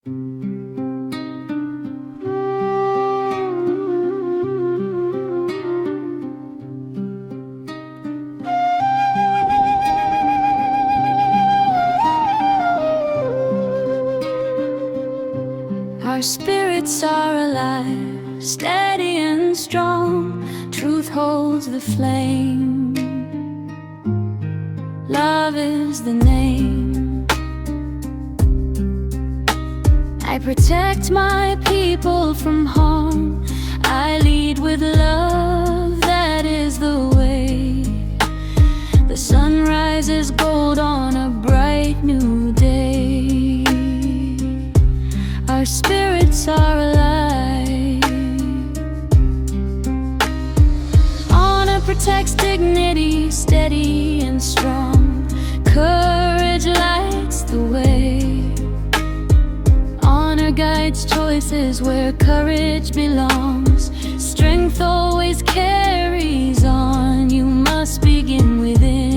Our spirits are alive, steady and strong. Truth holds the flame. Love is the name. I protect my people from harm. I lead with love, that is the way. The sun rises gold on a bright new day. Our spirits are alive. Honor protects dignity, steady and strong. Courage lights the way. Honor guides choices where courage belongs. Strength always carries on. You must begin within.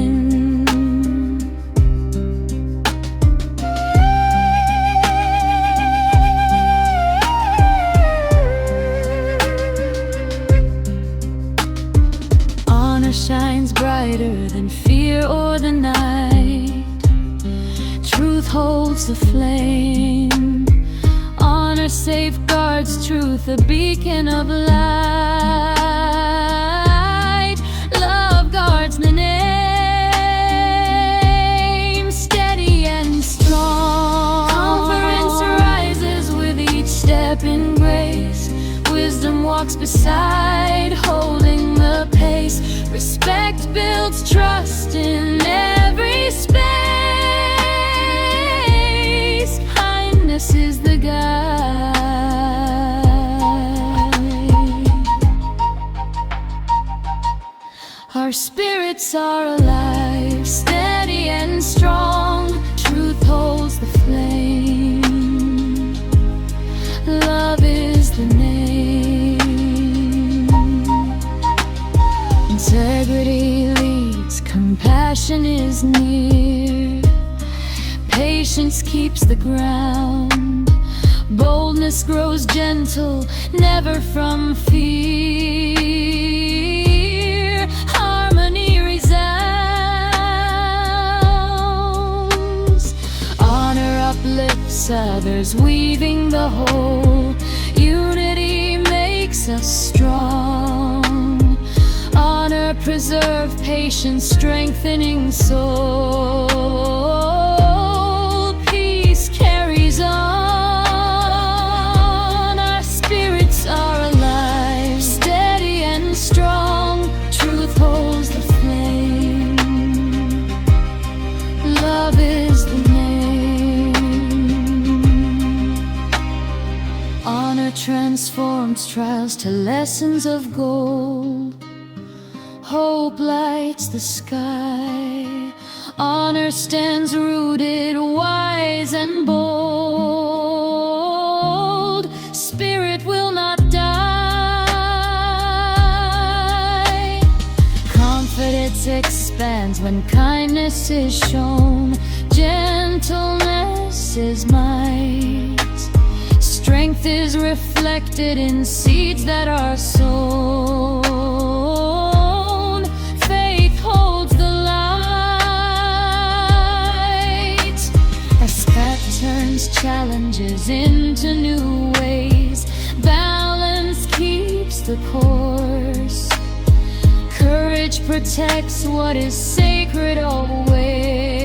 Shines brighter than fear or the night. Truth holds the flame. Honor safeguards truth, a beacon of light. Love guards the name, steady and strong. Confidence rises with each step in grace. Wisdom walks beside, holding the pace. Respect builds trust in every space. Kindness is the guide. Our spirits are alive, steady and strong. Truth holds the flame. Love is the name. Integrity leads, compassion is near. Patience keeps the ground. Boldness grows gentle, never from fear. Harmony resounds. Honor uplifts others, weaving the whole. Unity makes us strong. Honor preserve patience, strengthening soul. Peace carries on. Our spirits are alive, steady and strong. Truth holds the flame. Love is the name. Honor transforms trials to lessons of gold. Hope lights the sky. Honor stands rooted, wise and bold. Spirit will not die. Confidence expands when kindness is shown. Gentleness is might. Strength is reflected in seeds that are sown. Challenges into new ways. Balance keeps the course. Courage protects what is sacred always.